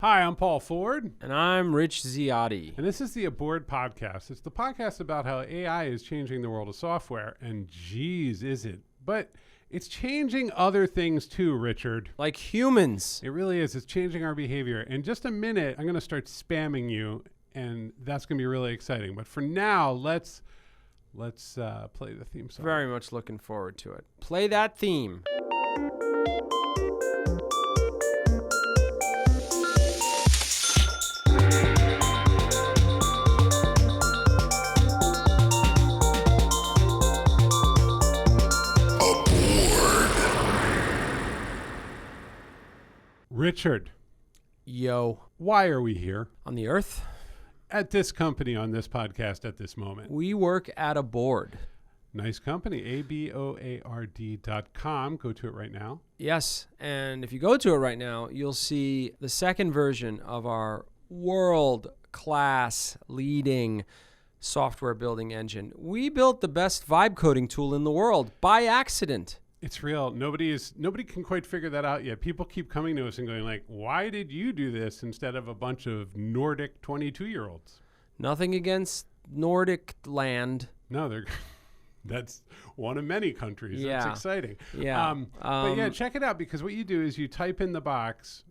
Hi, I'm Paul Ford. And I'm Rich Ziotti. And this is the Aboard Podcast. It's the podcast about how AI is changing the world of software. And geez, is it. But it's changing other things too, Richard. Like humans. It really is. It's changing our behavior. In just a minute, I'm going to start spamming you, and that's going to be really exciting. But for now, let's play the theme song. Very much looking forward to it. Play that theme. Richard. Yo. Why are we here? On the earth? At this company, on this podcast, at this moment. We work at a board. Nice company, aboard.com. Go to it right now. Yes, and if you go to it right now, you'll see the second version of our world-class leading software building engine. We built the best vibe coding tool in the world by accident. It's real. Nobody can quite figure that out yet. People keep coming to us and going like, why did you do this instead of a bunch of Nordic 22-year-olds? Nothing against Nordic land. No, that's one of many countries. Yeah. That's exciting. Yeah. But yeah, check it out, because what you do is you type in the box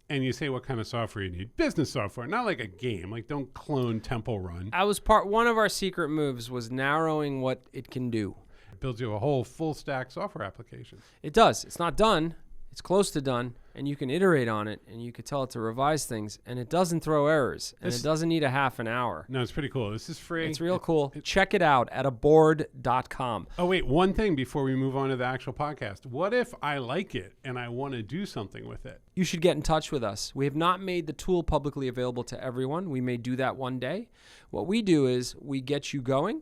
and you say what kind of software you need. Business software, not like a game. Like, don't clone Temple Run. One of our secret moves was narrowing what it can do. It builds you a whole full stack software application. It does. It's not done. It's close to done, and you can iterate on it, and you can tell it to revise things, and it doesn't throw errors, and it doesn't need a half an hour. No, it's pretty cool. This is free. It's real cool. Check it out at aboard.com. Oh, wait, one thing before we move on to the actual podcast. What if I like it and I want to do something with it? You should get in touch with us. We have not made the tool publicly available to everyone. We may do that one day. What we do is we get you going.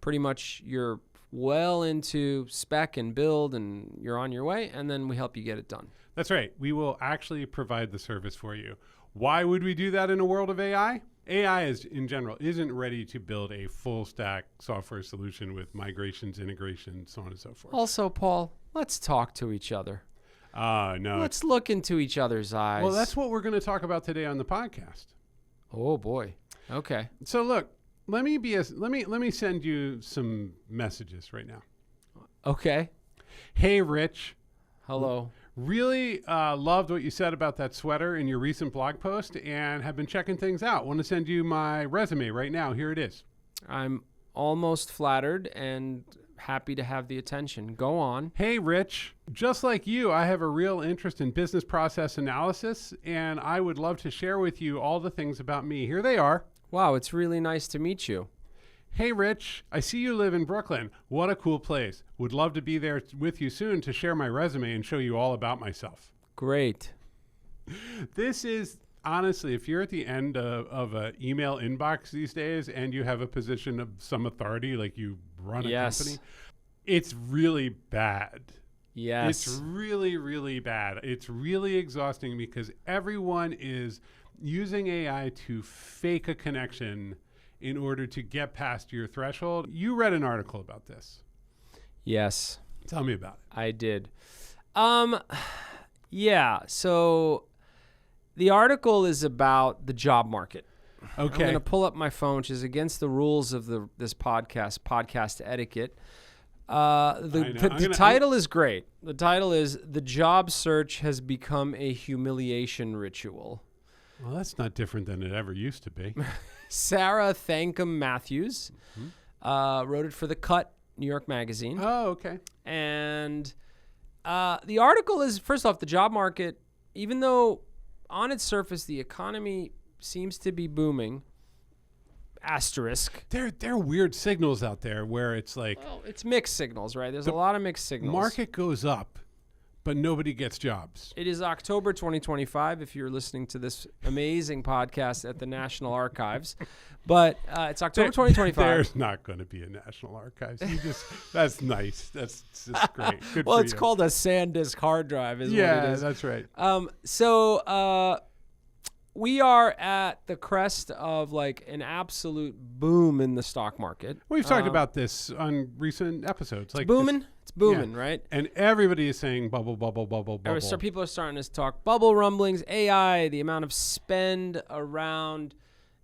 Pretty much you're well into spec and build, and you're on your way, and then we help you get it done. That's right. We will actually provide the service for you. Why would we do that in a world of AI? AI in general isn't ready to build a full stack software solution with migrations, integrations, so on and so forth. Also, Paul, let's talk to each other. No. Let's look into each other's eyes. Well, that's what we're going to talk about today on the podcast. Oh boy. Okay. So look, let me send you some messages right now. Okay. Hey, Rich. Hello. Really loved what you said about that sweater in your recent blog post, and have been checking things out. Want to send you my resume right now. Here it is. I'm almost flattered and happy to have the attention. Go on. Hey, Rich. Just like you, I have a real interest in business process analysis, and I would love to share with you all the things about me. Here they are. Wow, it's really nice to meet you. Hey, Rich, I see you live in Brooklyn. What a cool place. Would love to be there with you soon to share my resume and show you all about myself. Great. This is, honestly, if you're at the end of an email inbox these days and you have a position of some authority, like you run a company, it's really bad. Yes. It's really, really bad. It's really exhausting because everyone is using AI to fake a connection in order to get past your threshold. You read an article about this. Yes. Tell me about it. I did. Yeah, so the article is about the job market. Okay. I'm going to pull up my phone, which is against the rules of this podcast etiquette. The title is great. The title is "The Job Search Has Become a Humiliation Ritual." Well, that's not different than it ever used to be. Sarah Thankum Matthews wrote it for The Cut, New York Magazine. Oh, okay. And the article is, first off, the job market, even though on its surface the economy seems to be booming, asterisk. There are weird signals out there where it's like... Well, it's mixed signals, right? There's a lot of mixed signals. Market goes up, but nobody gets jobs. It is October 2025 if you're listening to this amazing podcast at the National Archives. But it's October 2025. There's not going to be a National Archives. That's nice. That's great. Good well, for it's you. called a SanDisk hard drive is what it is. Yeah, that's right. So we are at the crest of like an absolute boom in the stock market. We've talked about this on recent episodes. It's booming. It's booming, right? And everybody is saying bubble, bubble, bubble, bubble. So people are starting to talk bubble rumblings, AI, the amount of spend around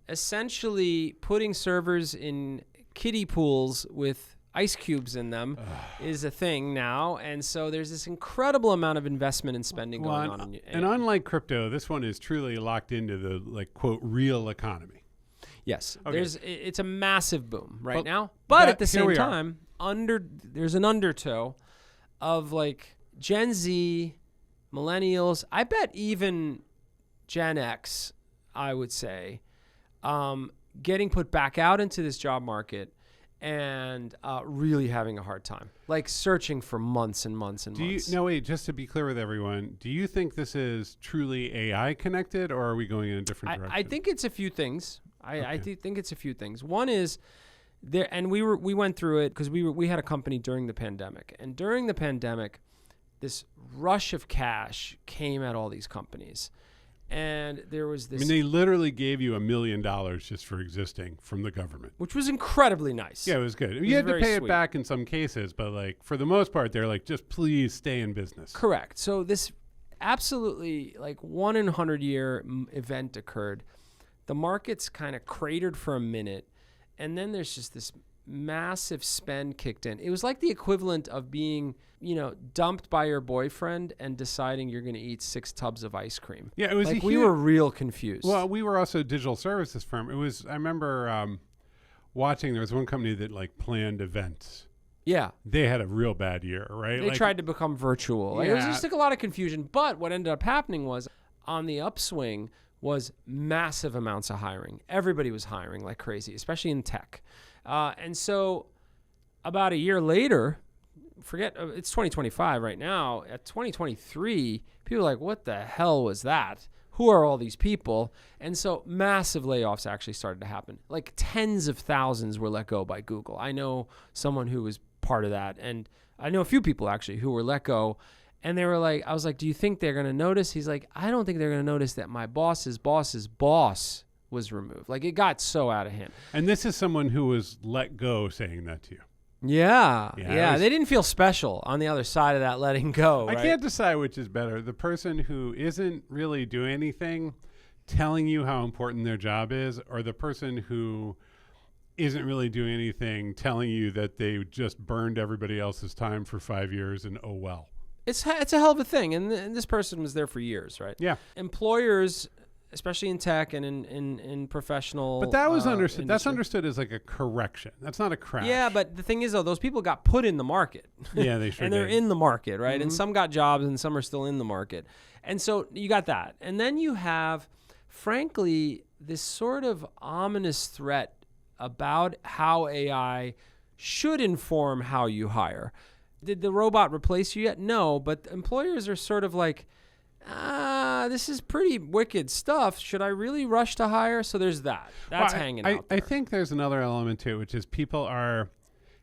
essentially putting servers in kiddie pools with ice cubes in them is a thing now. And so there's this incredible amount of investment and spending going on. And unlike crypto, this one is truly locked into the, like, quote, real economy. Yes. Okay. It's a massive boom right now. But at the same time, there's an undertow of like Gen Z, millennials, I bet even Gen X, I would say, getting put back out into this job market and really having a hard time, like searching for months and months and months. No, wait, just to be clear with everyone, do you think this is truly AI connected, or are we going in a different direction? I think it's a few things. I think it's a few things. One is there, and we went through it because we had a company during the pandemic, and during the pandemic, this rush of cash came at all these companies. And there was this... I mean, they literally gave you $1 million just for existing from the government. Which was incredibly nice. Yeah, it was good. You had to pay it back in some cases, but like for the most part, they're like, just please stay in business. Correct. So this absolutely like 1 in 100-year event occurred. The markets kind of cratered for a minute, and then there's just this massive spend kicked in. It was like the equivalent of being, dumped by your boyfriend and deciding you're going to eat 6 tubs of ice cream. Yeah, it was like we were real confused. Well, we were also a digital services firm. I remember watching, there was one company that like planned events. Yeah. They had a real bad year, right? They tried to become virtual. Like, it was just like a lot of confusion. But what ended up happening was on the upswing was massive amounts of hiring. Everybody was hiring like crazy, especially in tech. And so about a year later, it's 2025 right now. At 2023, people are like, what the hell was that? Who are all these people? And so massive layoffs actually started to happen. Like tens of thousands were let go by Google. I know someone who was part of that. And I know a few people actually who were let go. And they were like, I was like, do you think they're going to notice? He's like, I don't think they're going to notice that my boss's boss's boss was removed. Like it got so out of hand. And this is someone who was let go saying that to you. Yeah. They didn't feel special on the other side of that letting go. I can't decide which is better. The person who isn't really doing anything telling you how important their job is, or the person who isn't really doing anything telling you that they just burned everybody else's time for 5 years and oh well. It's a hell of a thing. And this person was there for years, right? Yeah. Employers, especially in tech and in professional. But that was understood. Industry. That's understood as like a correction. That's not a crash. Yeah, but the thing is, though, those people got put in the market. Yeah, they sure and they're did. in the market, right? Mm-hmm. And some got jobs and some are still in the market. And so you got that. And then you have, frankly, this sort of ominous threat about how AI should inform how you hire. Did the robot replace you yet? No, but employers are sort of like, this is pretty wicked stuff. Should I really rush to hire? So there's that. That's hanging out there. I think there's another element to it, which is people are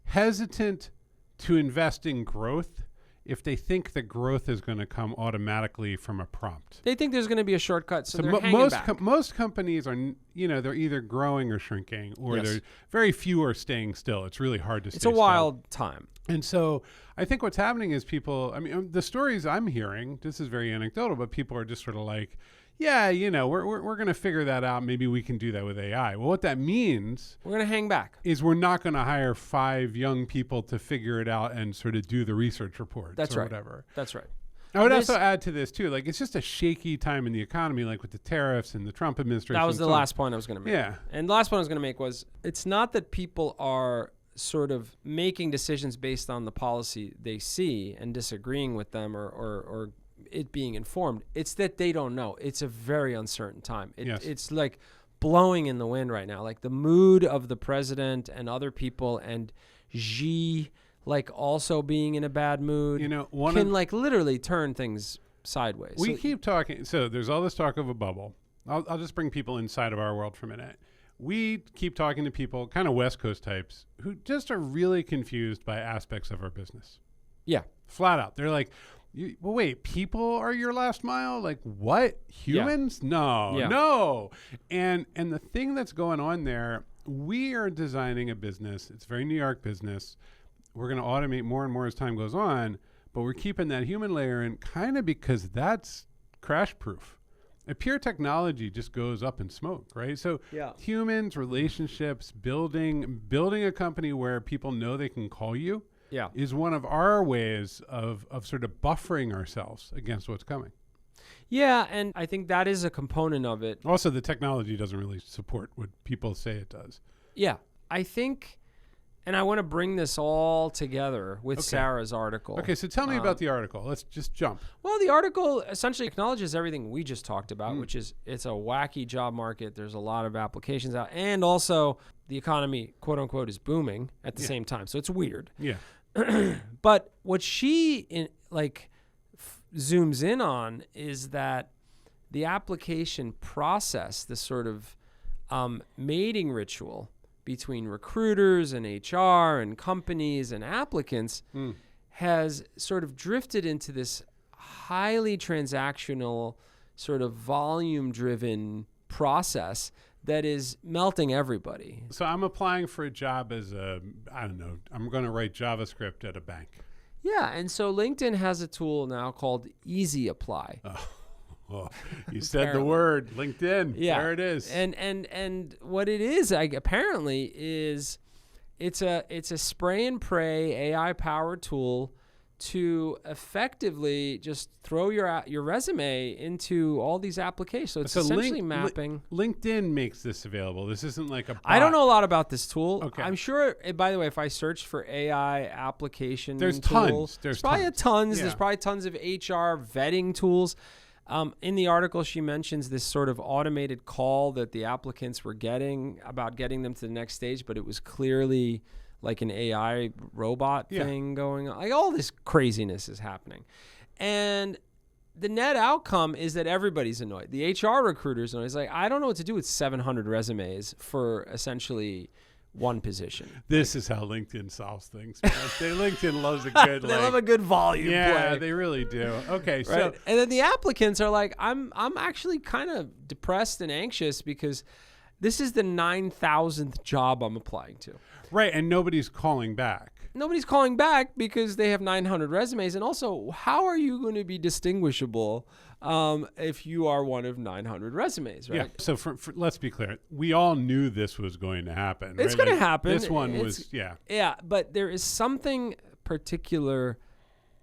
hesitant to invest in growth if they think the growth is going to come automatically from a prompt. They think there's going to be a shortcut, so they're hanging back. Most companies are, they're either growing or shrinking, or they're very few are staying still. It's really hard to stay still. It's a wild time. And so I think what's happening is people, the stories I'm hearing, this is very anecdotal, but people are just sort of like, yeah, we're going to figure that out. Maybe we can do that with AI. Well, what that means... We're going to hang back. ...is we're not going to hire 5 young people to figure it out and sort of do the research reports whatever. That's right. I would also add to this, too. Like, it's just a shaky time in the economy, like with the tariffs and the Trump administration. That was the last point I was going to make. Yeah. And the last point I was going to make was, it's not that people are sort of making decisions based on the policy they see and disagreeing with them or it being informed. It's that they don't know. It's a very uncertain time. It's like blowing in the wind right now. Like the mood of the president and other people and Xi like also being in a bad mood can like literally turn things sideways. We keep talking. So there's all this talk of a bubble. I'll just bring people inside of our world for a minute. We keep talking to people, kind of West Coast types, who just are really confused by aspects of our business. Yeah. Flat out. They're like, well, wait, people are your last mile? Like what? Humans? Yeah. No. And the thing that's going on there, we are designing a business. It's very New York business we're going to automate more and more as time goes on, but we're keeping that human layer in kind of because that's crash proof. A pure technology just goes up in smoke, right? So humans, relationships, building a company where people know they can call you is one of our ways of sort of buffering ourselves against what's coming. Yeah, and I think that is a component of it. Also, the technology doesn't really support what people say it does. Yeah, I think, and I want to bring this all together with Sarah's article. Okay, so tell me about the article. Let's just jump. Well, the article essentially acknowledges everything we just talked about, which is it's a wacky job market. There's a lot of applications out, and also the economy, quote unquote, is booming at the same time. So it's weird. Yeah. But what she zooms in on is that the application process, the sort of mating ritual between recruiters and HR and companies and applicants has sort of drifted into this highly transactional, sort of volume-driven process that is melting everybody. So I'm applying for a job as I'm going to write JavaScript at a bank. Yeah, and so LinkedIn has a tool now called Easy Apply. Oh, you said the word LinkedIn. Yeah, there it is. And what it is, apparently, is it's a spray and pray AI powered tool to effectively just throw your resume into all these applications. So it's essentially mapping. LinkedIn makes this available. This isn't like a bot. I don't know a lot about this tool. Okay. I'm sure, by the way, if I search for AI application there's tool, tons. There's probably tons. Yeah. There's probably tons of HR vetting tools. In the article, she mentions this sort of automated call that the applicants were getting about getting them to the next stage, but it was clearly like an AI robot thing going on. Like all this craziness is happening. And the net outcome is that everybody's annoyed. The HR recruiter's annoyed. It's like, I don't know what to do with 700 resumes for essentially one position. This is how LinkedIn solves things. LinkedIn loves a good they love a good volume play. Yeah, they really do. Okay, right? so and then the applicants are like, I'm actually kind of depressed and anxious because this is the 9,000th job I'm applying to. Right, and nobody's calling back. Nobody's calling back because they have 900 resumes. And also, how are you going to be distinguishable if you are one of 900 resumes, right? Yeah, so let's be clear. We all knew this was going to happen. It's going to happen. This one was, Yeah, but there is something particular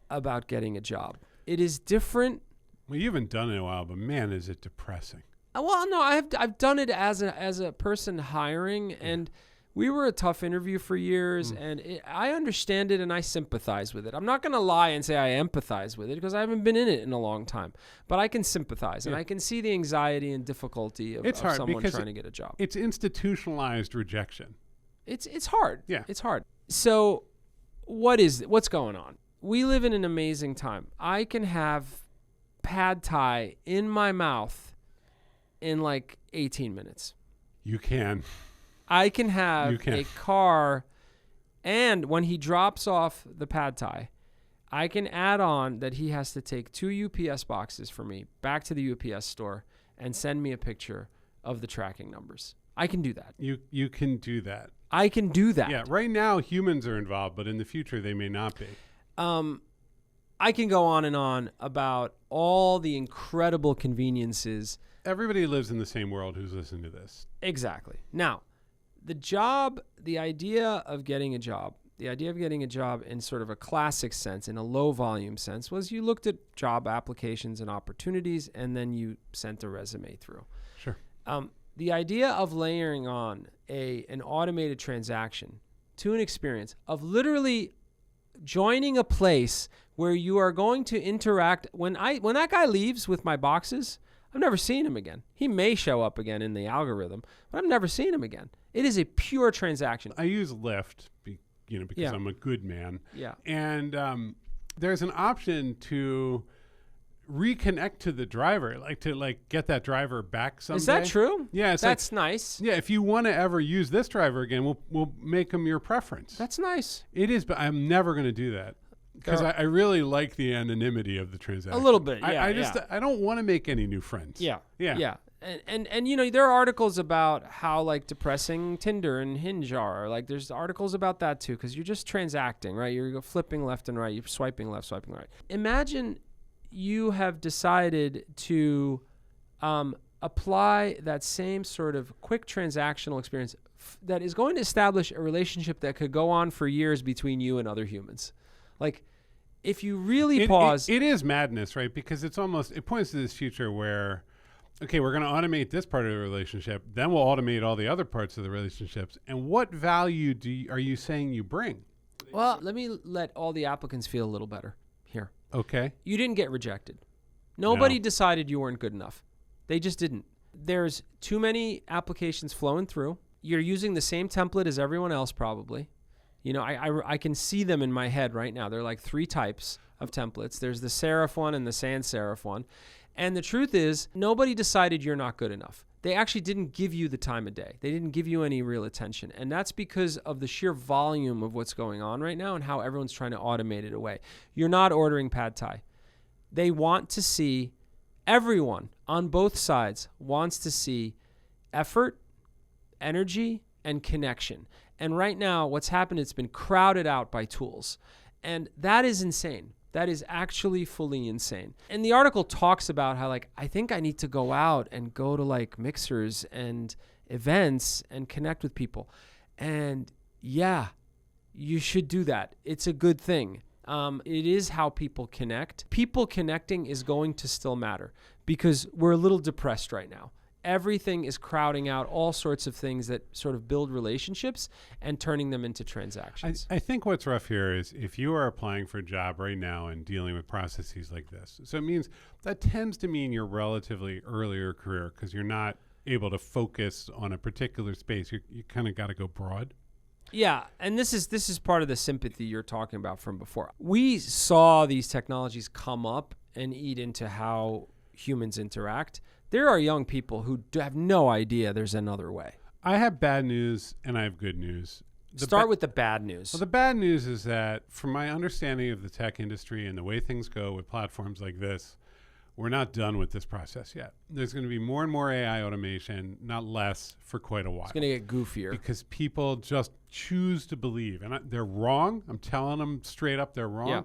about getting a job. It is different. Well, you haven't done it in a while, but man, is it depressing. Well, no, I've done it as a person hiring, and we were a tough interview for years, and I understand it and I sympathize with it. I'm not going to lie and say I empathize with it because I haven't been in it in a long time, but I can sympathize and I can see the anxiety and difficulty of someone trying to get a job. It's institutionalized rejection. It's hard. Yeah. It's hard. So what's going on? We live in an amazing time. I can have pad thai in my mouth in like 18 minutes. You can. I can have a car, and when he drops off the pad thai, I can add on that he has to take 2 UPS boxes for me back to the UPS store and send me a picture of the tracking numbers. I can do that. You can do that. I can do that. Yeah, right now humans are involved, but in the future they may not be. I can go on and on about all the incredible conveniences. Everybody lives in the same world who's listening to this. Exactly. Now, the idea of getting a job in sort of a classic sense, in a low volume sense, was you looked at job applications and opportunities and then you sent a resume through. Sure. The idea of layering on an automated transaction to an experience of literally joining a place where you are going to interact. When that guy leaves with my boxes, I've never seen him again. He may show up again in the algorithm, but I've never seen him again. It is a pure transaction. I use Lyft, because I'm a good man. Yeah. And there's an option to reconnect to the driver, to get that driver back someday. Is that true? Yeah, that's nice. Yeah, if you want to ever use this driver again, we'll make him your preference. That's nice. It is, but I'm never going to do that. Because I really like the anonymity of the transaction. A little bit, I don't want to make any new friends. Yeah. And you know, there are articles about how like depressing Tinder and Hinge are. Like there's articles about that too, because you're just transacting, right? You're flipping left and right. You're swiping left, swiping right. Imagine you have decided to apply that same sort of quick transactional experience that is going to establish a relationship that could go on for years between you and other humans. Like if you really pause. It is madness, right? Because it points to this future where, okay, we're going to automate this part of the relationship, then we'll automate all the other parts of the relationships. And what value are you saying you bring? Well, let me let all the applicants feel a little better here. Okay. You didn't get rejected. Nobody decided you weren't good enough. They just didn't. There's too many applications flowing through. You're using the same template as everyone else probably. You know, I can see them in my head right now. They're like 3 types of templates. There's the serif one and the sans serif one. And the truth is, nobody decided you're not good enough. They actually didn't give you the time of day. They didn't give you any real attention. And that's because of the sheer volume of what's going on right now and how everyone's trying to automate it away. You're not ordering pad thai. They want to see, everyone on both sides wants to see effort, energy, and connection. And right now, what's happened, it's been crowded out by tools. And that is insane. That is actually fully insane. And the article talks about how, like, I think I need to go out and go to, like, mixers and events and connect with people. And, yeah, you should do that. It's a good thing. It is how people connect. People connecting is going to still matter because we're a little depressed right now. Everything is crowding out all sorts of things that sort of build relationships and turning them into transactions. I think what's rough here is if you are applying for a job right now and dealing with processes like this, so it means that tends to mean your relatively earlier career because you're not able to focus on a particular space. You kind of got to go broad. Yeah, and this is part of the sympathy you're talking about from before. We saw these technologies come up and eat into how humans interact. There are young people who have no idea there's another way. I have bad news and I have good news. Start with the bad news. Well, the bad news is that from my understanding of the tech industry and the way things go with platforms like this, we're not done with this process yet. There's going to be more and more AI automation, not less, for quite a while. It's going to get goofier. Because people just choose to believe. And they're wrong. I'm telling them straight up they're wrong.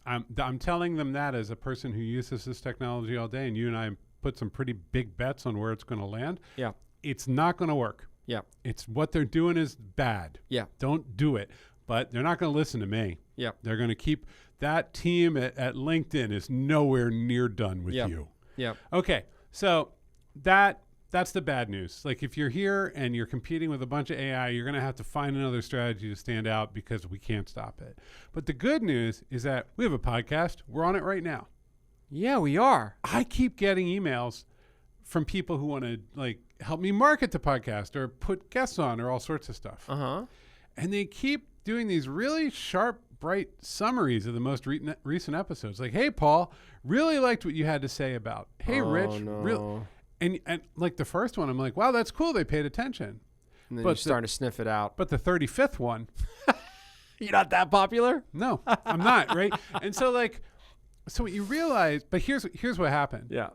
Yeah. I'm telling them that as a person who uses this technology all day, and you and I put some pretty big bets on where it's going to land. Yeah. It's not going to work. Yeah. It's what they're doing is bad. Yeah. Don't do it. But they're not going to listen to me. Yeah. They're going to keep that team at LinkedIn is nowhere near done with you. Yeah. Okay. So that's the bad news. Like if you're here and you're competing with a bunch of AI, you're going to have to find another strategy to stand out because we can't stop it. But the good news is that we have a podcast. We're on it right now. Yeah, we are. I keep getting emails from people who want to like help me market the podcast or put guests on or all sorts of stuff. Uh-huh. And they keep doing these really sharp, bright summaries of the most recent episodes. Like, hey, Paul, really liked what you had to say about. Hey, Rich, no. And like the first one, I'm like, wow, that's cool. They paid attention. And then you're starting to sniff it out. But the 35th one. You're not that popular? No, I'm not, right? And so like, so what you realize, but here's what happened. Yeah.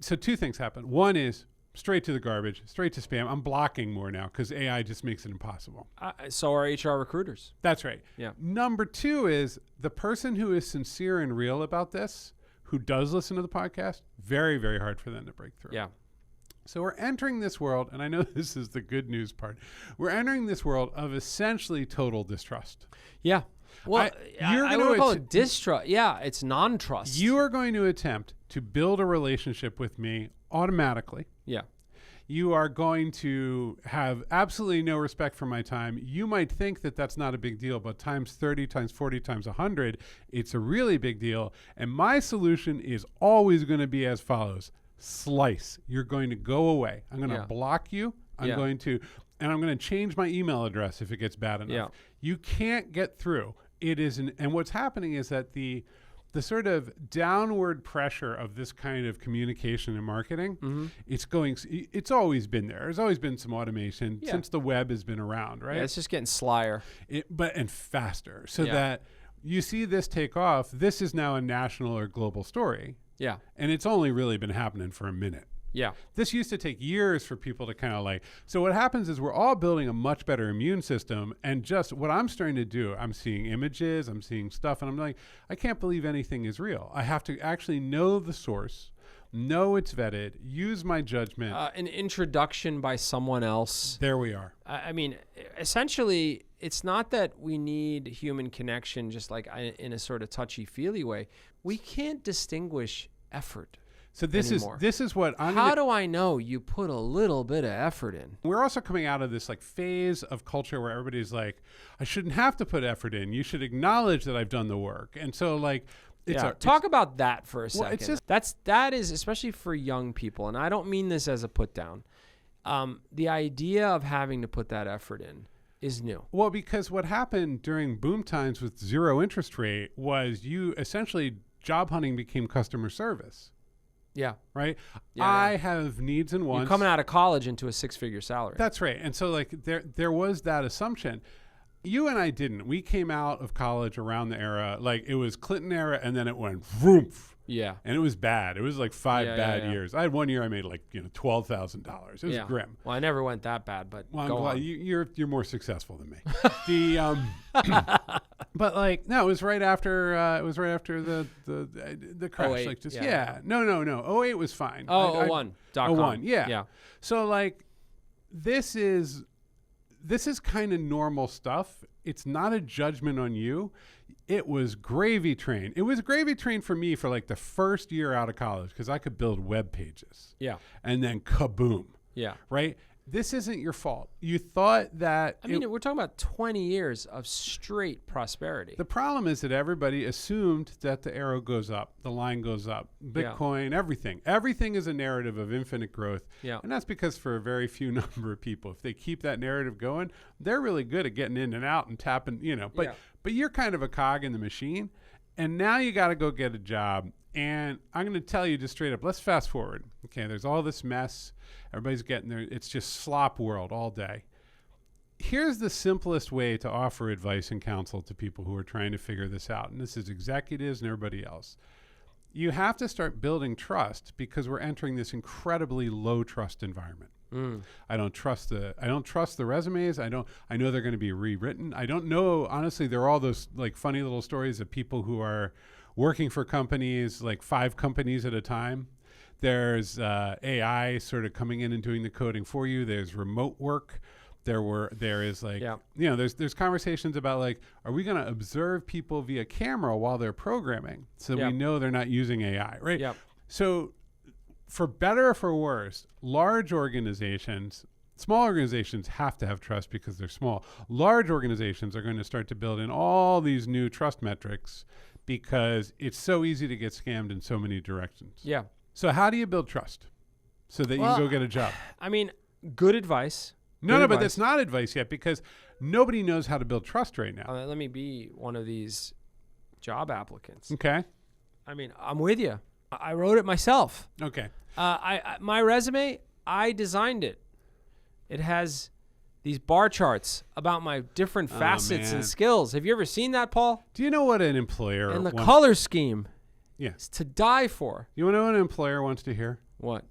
So 2 things happened. One is straight to the garbage, straight to spam. I'm blocking more now because AI just makes it impossible. So are HR recruiters. That's right. Yeah. Number 2 is the person who is sincere and real about this, who does listen to the podcast, very, very hard for them to break through. Yeah. So we're entering this world, and I know this is the good news part. We're entering this world of essentially total distrust. Yeah. Well, I would call it distrust. Yeah, it's non-trust. You are going to attempt to build a relationship with me automatically. Yeah. You are going to have absolutely no respect for my time. You might think that that's not a big deal, but times 30, times 40, times 100, it's a really big deal. And my solution is always going to be as follows. Slice. You're going to go away. I'm going to block you. I'm going to change my email address if it gets bad enough. Yeah. You can't get through. It is and what's happening is that the sort of downward pressure of this kind of communication and marketing, it's always been there. There's always been some automation since the web has been around, right? Yeah, it's just getting slyer. And faster. So that you see this take off, this is now a national or global story. Yeah. And it's only really been happening for a minute. Yeah. This used to take years for people to kind of like, so what happens is we're all building a much better immune system. And just what I'm starting to do, I'm seeing images, I'm seeing stuff, and I'm like, I can't believe anything is real. I have to actually know the source, know it's vetted, use my judgment. An introduction by someone else. There we are. I mean, essentially, it's not that we need human connection just like in a sort of touchy-feely way. We can't distinguish effort. So this anymore. is what I'm How do I know you put a little bit of effort in? We're also coming out of this like phase of culture where everybody's like, I shouldn't have to put effort in. You should acknowledge that I've done the work. And so like, Talk about that for a second. Well, it's just, that is especially for young people, and I don't mean this as a put down. The idea of having to put that effort in is new. Well, because what happened during boom times with zero interest rate was you essentially job hunting became customer service. Yeah. Right. Yeah, I have needs and wants. You're coming out of college into a 6-figure salary. That's right. And so like there was that assumption. You and I didn't. We came out of college around the era, like it was Clinton era, and then it went vroom. Yeah. And it was bad. It was like five bad yeah. years. I had one year I made like, $12,000. It was grim. Well, I never went that bad, but go on. You're more successful than me. But like no, it was right after the crash. 08, like just yeah. No. 08 was fine. 01. .com. Yeah. Yeah. So like this is kind of normal stuff. It's not a judgment on you. It was gravy train. It was gravy train for me for like the first year out of college because I could build web pages. Yeah. And then kaboom. Yeah. Right? This isn't your fault. You thought that... I mean, we're talking about 20 years of straight prosperity. The problem is that everybody assumed that the arrow goes up, the line goes up, Bitcoin, everything. Everything is a narrative of infinite growth. Yeah. And that's because for a very few number of people, if they keep that narrative going, they're really good at getting in and out and tapping, But you're kind of a cog in the machine. And now you got to go get a job. And I'm going to tell you just straight up, let's fast forward. Okay, there's all this mess. Everybody's getting there. It's just slop world all day. Here's the simplest way to offer advice and counsel to people who are trying to figure this out. And this is executives and everybody else. You have to start building trust because we're entering this incredibly low trust environment. I don't trust the resumes. I know they're going to be rewritten. I don't know. Honestly, there are all those like funny little stories of people who are working for companies, like 5 companies at a time. There's AI sort of coming in and doing the coding for you. There's remote work. There is like, there's conversations about like, are we going to observe people via camera while they're programming so we know they're not using AI, right? Yep. So for better or for worse, large organizations, small organizations have to have trust because they're small. Large organizations are going to start to build in all these new trust metrics because it's so easy to get scammed in so many directions. Yeah. So how do you build trust so that you can go get a job? I mean, good advice. No, but that's not advice yet because nobody knows how to build trust right now. Let me be one of these job applicants. Okay. I mean, I'm with you. I wrote it myself. Okay. My resume, I designed it. It has these bar charts about my different facets and skills. Have you ever seen that, Paul? Do you know what an employer and the color scheme is to die for. You want to know what an employer wants to hear? What?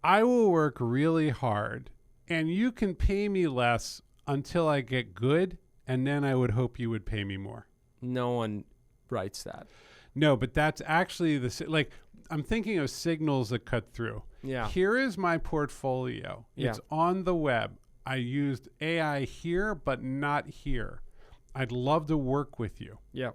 I will work really hard, and you can pay me less until I get good, and then I would hope you would pay me more. No one writes that. No, but that's actually I'm thinking of signals that cut through. Yeah. Here is my portfolio. Yeah. It's on the web. I used AI here, but not here. I'd love to work with you. Yeah.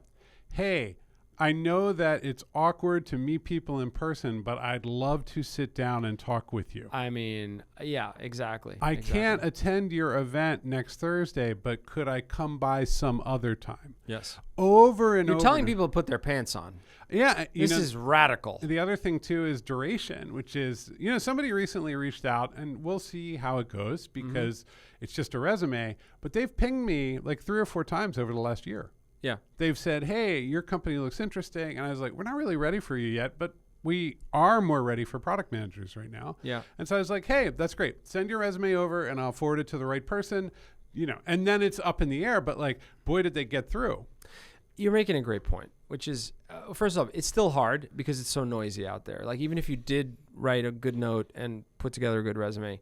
Hey, I know that it's awkward to meet people in person, but I'd love to sit down and talk with you. I mean, yeah, exactly. I can't attend your event next Thursday, but could I come by some other time? Yes. Over and over. You're telling people to put their pants on. Yeah. This is radical. The other thing, too, is duration, which is, somebody recently reached out, and we'll see how it goes because it's just a resume, but they've pinged me like 3 or 4 times over the last year. Yeah. They've said, hey, your company looks interesting. And I was like, we're not really ready for you yet, but we are more ready for product managers right now. Yeah. And so I was like, hey, that's great. Send your resume over and I'll forward it to the right person, and then it's up in the air. But like, boy, did they get through. You're making a great point, which is, first off, it's still hard because it's so noisy out there. Like, even if you did write a good note and put together a good resume,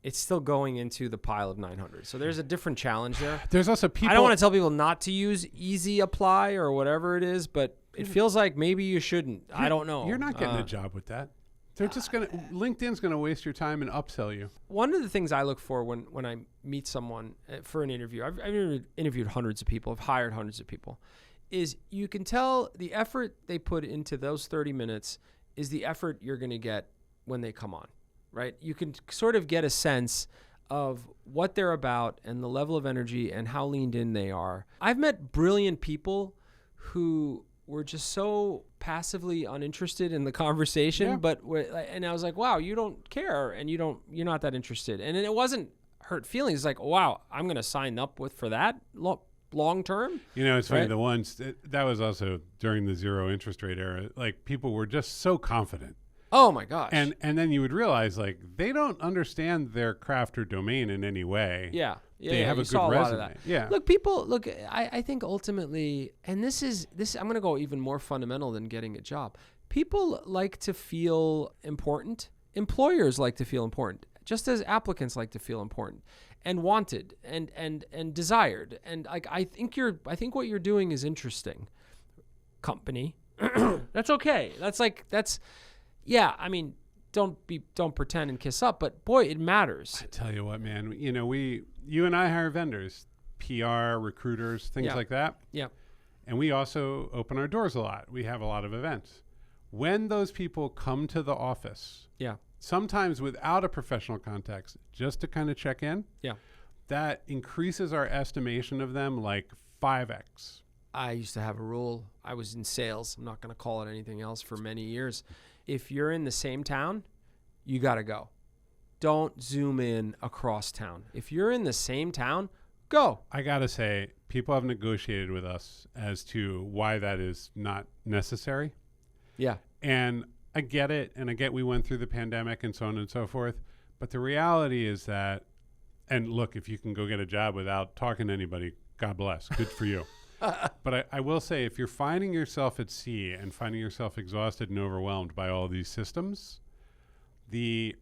it's still going into the pile of 900. So there's a different challenge there. There's also people. I don't want to tell people not to use Easy Apply or whatever it is, but it feels like maybe you shouldn't. I don't know. You're not getting a job with that. They're just LinkedIn's going to waste your time and upsell you. One of the things I look for when I meet someone for an interview, I've interviewed hundreds of people, I've hired hundreds of people, is you can tell the effort they put into those 30 minutes is the effort you're going to get when they come on, right? You can sort of get a sense of what they're about and the level of energy and how leaned in they are. I've met brilliant people who were just so passively uninterested in the conversation, and I was like, wow, you don't care and you're not that interested. And it wasn't hurt feelings. It's like, wow, I'm going to sign up for that long term. It's funny. The ones that was also during the zero interest rate era, like people were just so confident. Oh my gosh. And then you would realize like they don't understand their craft or domain in any way. Yeah. They have a good resume. Yeah. Look, I think ultimately, and this I'm going to go even more fundamental than getting a job. People like to feel important. Employers like to feel important, just as applicants like to feel important and wanted and desired. And like, I think what you're doing is interesting. Company. That's okay. Yeah, I mean, don't pretend and kiss up, but boy, it matters. I tell you what, man, you and I hire vendors, PR, recruiters, things like that. Yeah. And we also open our doors a lot. We have a lot of events. When those people come to the office, sometimes without a professional context, just to kind of check in, that increases our estimation of them like 5x. I used to have a rule. I was in sales. I'm not going to call it anything else for many years. If you're in the same town, you got to go. Don't zoom in across town. If you're in the same town, go. I got to say, people have negotiated with us as to why that is not necessary. Yeah. And I get it. And I get we went through the pandemic and so on and so forth. But the reality is that, and look, if you can go get a job without talking to anybody, God bless. Good for you. But I will say, if you're finding yourself at sea and finding yourself exhausted and overwhelmed by all these systems, the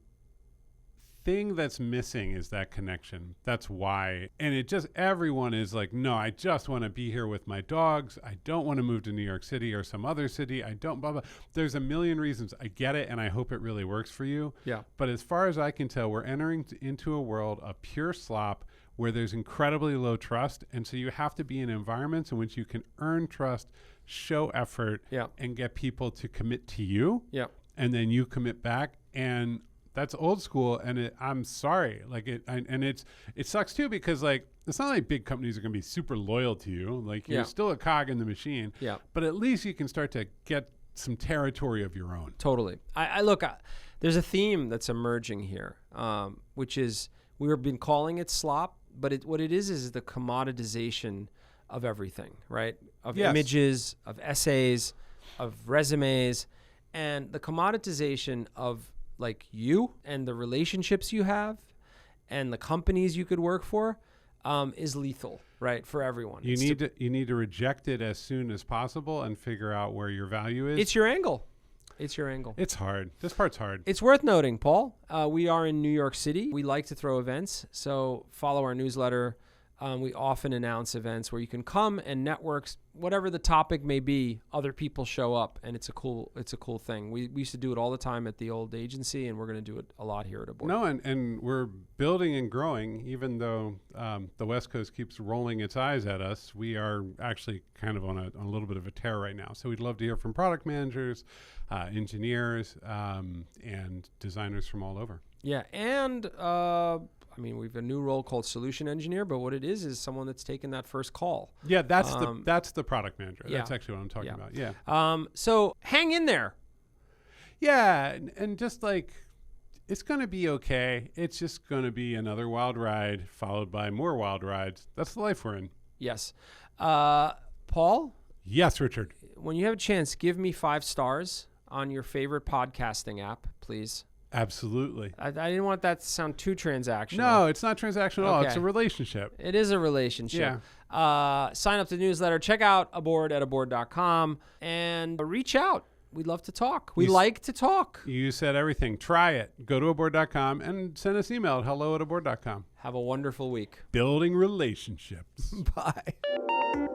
thing that's missing is that connection. That's why. And everyone is like, no, I just want to be here with my dogs. I don't want to move to New York City or some other city. I don't, blah, blah. There's a million reasons. I get it, and I hope it really works for you. Yeah. But as far as I can tell, we're entering into a world of pure slop where there's incredibly low trust. And so you have to be in environments in which you can earn trust, show effort, and get people to commit to you. Yeah. And then you commit back. And that's old school. And I'm sorry. It sucks too, because like, it's not like big companies are going to be super loyal to you. Like you're still a cog in the machine. Yeah. But at least you can start to get some territory of your own. Totally. There's a theme that's emerging here, which is we've been calling it slop. But what it is the commoditization of everything, right? Of images, of essays, of resumes, and the commoditization of like you and the relationships you have and the companies you could work for is lethal, right? For everyone. You need to reject it as soon as possible and figure out where your value is. It's your angle. It's hard. This part's hard. It's worth noting, Paul. We are in New York City. We like to throw events, so follow our newsletter. We often announce events where you can come and network. Whatever the topic may be, other people show up, and it's a cool thing. We used to do it all the time at the old agency, and we're going to do it a lot here at Abort. No, and we're building and growing, even though the West Coast keeps rolling its eyes at us. We are actually kind of on a little bit of a tear right now. So we'd love to hear from product managers, engineers, and designers from all over. Yeah, and we have a new role called solution engineer, but what it is someone that's taken that first call. Yeah, that's the product manager. That's actually what I'm talking about. Yeah. So hang in there. Yeah, and just like, it's going to be okay. It's just going to be another wild ride followed by more wild rides. That's the life we're in. Yes. Paul? Yes, Richard. When you have a chance, give me 5 stars on your favorite podcasting app, please. Absolutely. I didn't want that to sound too transactional. No, it's not transactional at all. It's a relationship. It is a relationship. Yeah. Sign up to the newsletter. Check out Abort at abort.com and reach out. we'd love to talk. We You s- like to talk. You said everything. Try it. Go to aboard.com and send us email at hello@aboard.com. Have a wonderful week. Building relationships. Bye.